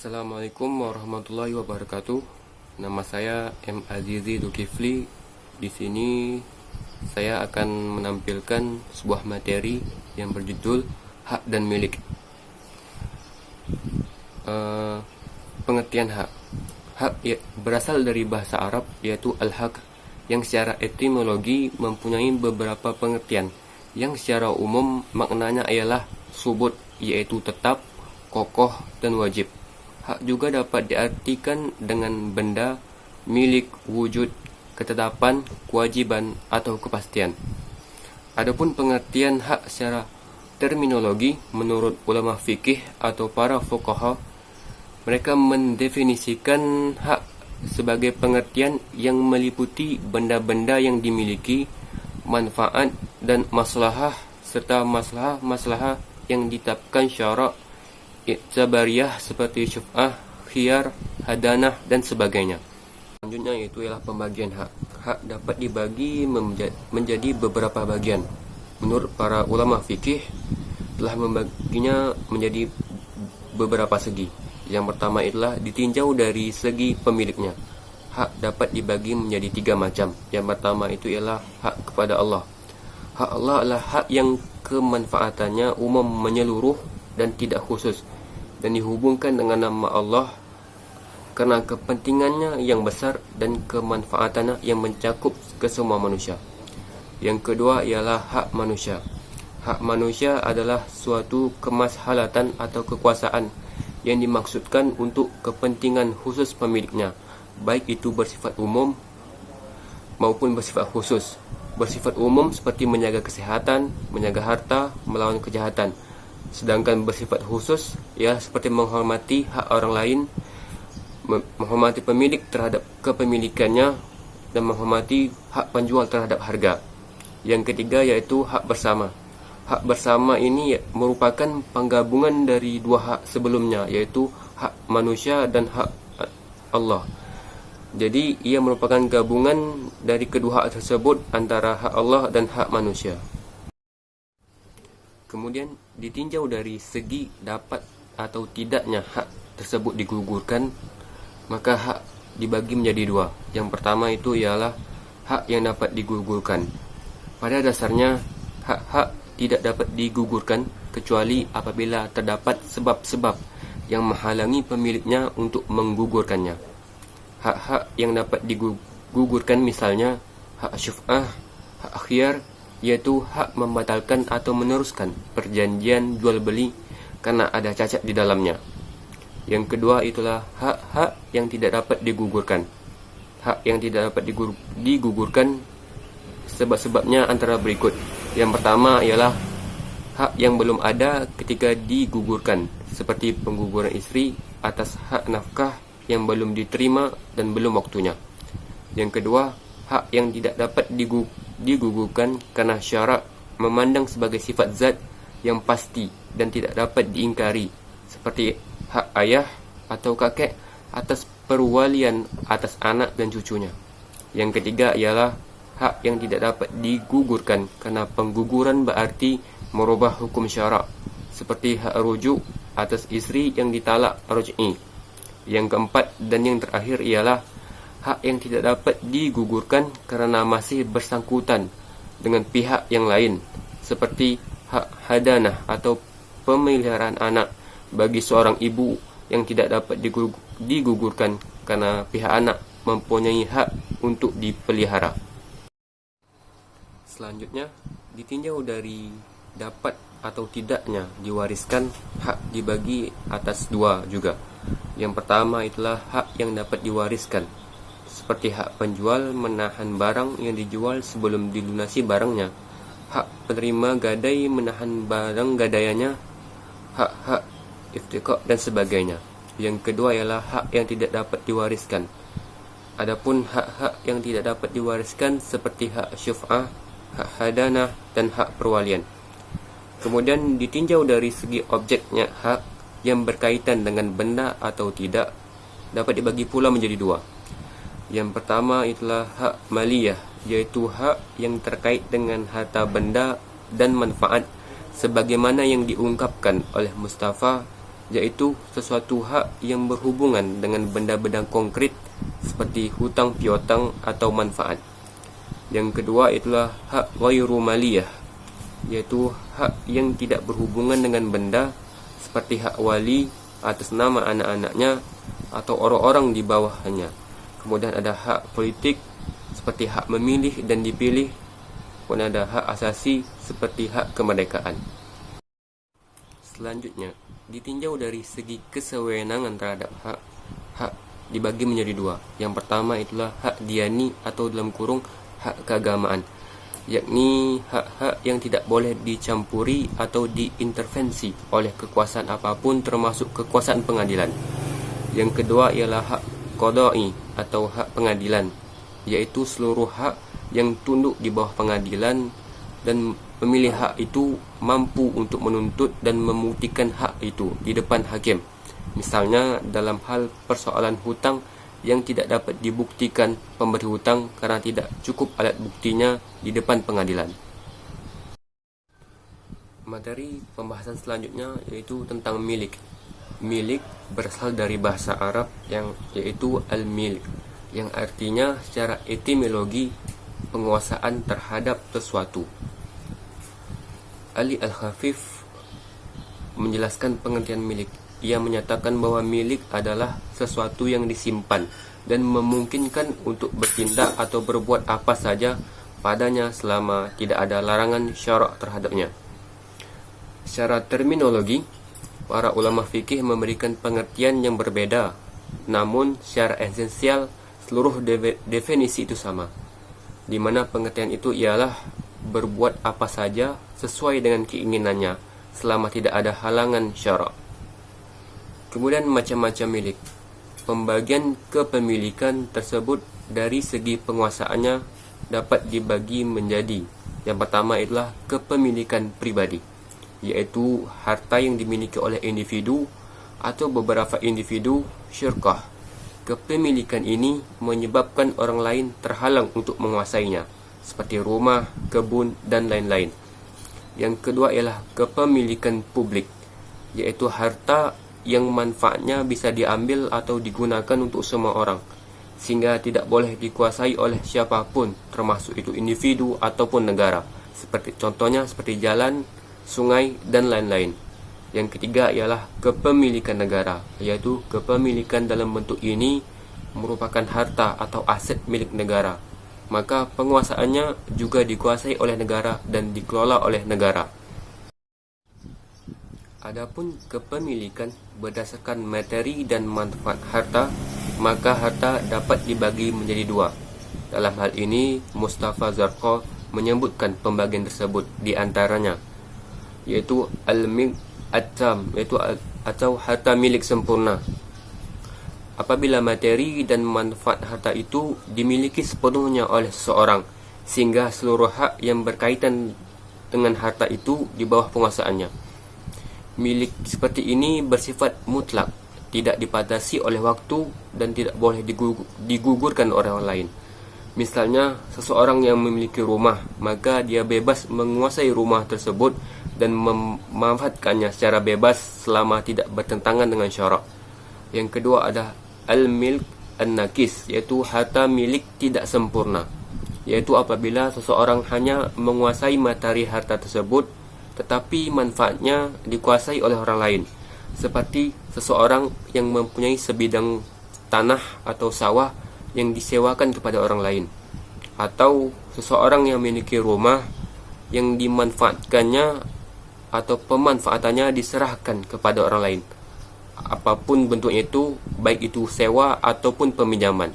Assalamualaikum warahmatullahi wabarakatuh. Nama saya M. Azizi Zulkifli. Di sini saya akan menampilkan sebuah materi yang berjudul hak dan milik. Pengertian hak. Hak berasal dari bahasa Arab yaitu al-haq, yang secara etimologi mempunyai beberapa pengertian. Yang secara umum maknanya ialah subut, yaitu tetap, kokoh, dan wajib. Hak juga dapat diartikan dengan benda, milik, wujud, ketetapan, kewajiban, atau kepastian. Adapun pengertian hak secara terminologi, menurut ulama fikih atau para fuqaha, mereka mendefinisikan hak sebagai pengertian yang meliputi benda-benda yang dimiliki, manfaat dan maslahah, serta maslahah yang ditetapkan syarak i'tibariyah seperti syuf'ah, khiyar, hadanah, dan sebagainya. Selanjutnya yaitu ialah pembagian hak. Hak dapat dibagi menjadi beberapa bagian. Menurut para ulama fikih telah membaginya menjadi beberapa segi. Yang pertama adalah ditinjau dari segi pemiliknya. Hak dapat dibagi menjadi 3 macam. Yang pertama itu ialah hak kepada Allah. Hak Allah adalah hak yang kemanfaatannya umum, menyeluruh dan tidak khusus, dan dihubungkan dengan nama Allah karena kepentingannya yang besar dan kemanfaatannya yang mencakup ke semua manusia. Yang kedua ialah hak manusia. Hak manusia adalah suatu kemaslahatan atau kekuasaan yang dimaksudkan untuk kepentingan khusus pemiliknya, baik itu bersifat umum maupun bersifat khusus. Bersifat umum seperti menjaga kesehatan, menjaga harta, melawan kejahatan. Sedangkan bersifat khusus ya seperti menghormati hak orang lain, menghormati pemilik terhadap kepemilikannya, dan menghormati hak penjual terhadap harga. Yang ketiga yaitu hak bersama. Hak bersama ini merupakan penggabungan dari 2 hak sebelumnya, yaitu hak manusia dan hak Allah. Jadi ia merupakan gabungan dari kedua hak tersebut antara hak Allah dan hak manusia. Kemudian ditinjau dari segi dapat atau tidaknya hak tersebut digugurkan, maka hak dibagi menjadi 2. Yang pertama itu ialah hak yang dapat digugurkan. Pada dasarnya hak-hak tidak dapat digugurkan kecuali apabila terdapat sebab-sebab yang menghalangi pemiliknya untuk menggugurkannya. Hak-hak yang dapat digugurkan misalnya hak syuf'ah, hak khiyar, yaitu hak membatalkan atau meneruskan perjanjian jual beli karena ada cacat di dalamnya. Yang kedua itulah hak-hak yang tidak dapat digugurkan. Hak yang tidak dapat digugurkan sebab-sebabnya antara berikut. Yang pertama ialah hak yang belum ada ketika digugurkan, seperti pengguguran istri atas hak nafkah yang belum diterima dan belum waktunya. Yang kedua, hak yang tidak dapat digugurkan karena syarak memandang sebagai sifat zat yang pasti dan tidak dapat diingkari, seperti hak ayah atau kakek atas perwalian atas anak dan cucunya. Yang ketiga ialah hak yang tidak dapat digugurkan karena pengguguran berarti merubah hukum syarak, seperti hak rujuk atas istri yang ditalak ruj'i. Yang keempat dan yang terakhir ialah hak yang tidak dapat digugurkan karena masih bersangkutan dengan pihak yang lain, seperti hak hadanah atau pemeliharaan anak bagi seorang ibu yang tidak dapat digugurkan karena pihak anak mempunyai hak untuk dipelihara. Selanjutnya, ditinjau dari dapat atau tidaknya diwariskan, hak dibagi atas 2 juga. Yang pertama itulah hak yang dapat diwariskan, seperti hak penjual menahan barang yang dijual sebelum dilunasi barangnya, hak penerima gadai menahan barang gadaiannya, hak-hak iftiqah dan sebagainya. Yang kedua ialah hak yang tidak dapat diwariskan. Adapun hak-hak yang tidak dapat diwariskan seperti hak syuf'ah, hak hadanah, dan hak perwalian. Kemudian ditinjau dari segi objeknya, hak yang berkaitan dengan benda atau tidak dapat dibagi pula menjadi 2. Yang pertama itulah hak maliyah, yaitu hak yang terkait dengan harta benda dan manfaat sebagaimana yang diungkapkan oleh Mustafa yaitu sesuatu hak yang berhubungan dengan benda-benda konkret seperti hutang piutang atau manfaat. Yang kedua itulah hak ghairu maliyah, yaitu hak yang tidak berhubungan dengan benda seperti hak wali atas nama anak-anaknya atau orang-orang di bawahnya. Kemudian ada hak politik seperti hak memilih dan dipilih. Kemudian ada hak asasi seperti hak kemerdekaan. Selanjutnya, ditinjau dari segi kesewenangan terhadap hak dibagi menjadi dua. Yang pertama itulah hak diyani atau dalam kurung hak keagamaan, yakni hak-hak yang tidak boleh dicampuri atau diintervensi oleh kekuasaan apapun termasuk kekuasaan pengadilan. Yang kedua ialah hak qadai atau hak pengadilan, yaitu seluruh hak yang tunduk di bawah pengadilan dan pemilik hak itu mampu untuk menuntut dan membuktikan hak itu di depan hakim. Misalnya dalam hal persoalan hutang yang tidak dapat dibuktikan pemberi hutang karena tidak cukup alat buktinya di depan pengadilan. Materi pembahasan selanjutnya yaitu tentang milik. Milik berasal dari bahasa Arab yang yaitu al-milik, yang artinya secara etimologi penguasaan terhadap sesuatu. Ali Al-Khafif menjelaskan pengertian milik. Ia menyatakan bahwa milik adalah sesuatu yang disimpan dan memungkinkan untuk bertindak atau berbuat apa saja padanya selama tidak ada larangan syarak terhadapnya. Secara terminologi, para ulama fikih memberikan pengertian yang berbeda, namun secara esensial seluruh definisi itu sama, di mana pengertian itu ialah berbuat apa saja sesuai dengan keinginannya selama tidak ada halangan syarak. Kemudian macam-macam milik. Pembagian kepemilikan tersebut dari segi penguasaannya dapat dibagi menjadi, yang pertama adalah kepemilikan pribadi, yaitu harta yang dimiliki oleh individu atau beberapa individu syirkah. Kepemilikan ini menyebabkan orang lain terhalang untuk menguasainya, seperti rumah, kebun, dan lain-lain. Yang kedua ialah kepemilikan publik, yaitu harta yang manfaatnya bisa diambil atau digunakan untuk semua orang, sehingga tidak boleh dikuasai oleh siapapun, termasuk itu individu ataupun negara, contohnya seperti jalan, sungai, dan lain-lain. Yang ketiga ialah kepemilikan negara, yaitu kepemilikan dalam bentuk ini merupakan harta atau aset milik negara, maka penguasaannya juga dikuasai oleh negara dan dikelola oleh negara. Adapun kepemilikan berdasarkan materi dan manfaat harta, maka harta dapat dibagi menjadi dua. Dalam hal ini, Mustafa Zarqa menyebutkan pembagian tersebut di antaranya, yaitu al-milk at-tam, yaitu atau harta milik sempurna. Apabila materi dan manfaat harta itu dimiliki sepenuhnya oleh seseorang, sehingga seluruh hak yang berkaitan dengan harta itu di bawah penguasaannya. Milik seperti ini bersifat mutlak, tidak dibatasi oleh waktu dan tidak boleh digugurkan oleh orang lain. Misalnya, seseorang yang memiliki rumah, maka dia bebas menguasai rumah tersebut dan memanfaatkannya secara bebas selama tidak bertentangan dengan syarak. Yang kedua ada al-milk an-nakis, yaitu harta milik tidak sempurna, yaitu apabila seseorang hanya menguasai materi harta tersebut tetapi manfaatnya dikuasai oleh orang lain, seperti seseorang yang mempunyai sebidang tanah atau sawah yang disewakan kepada orang lain, atau seseorang yang memiliki rumah yang dimanfaatkannya atau pemanfaatannya diserahkan kepada orang lain, apapun bentuknya itu, baik itu sewa ataupun peminjaman.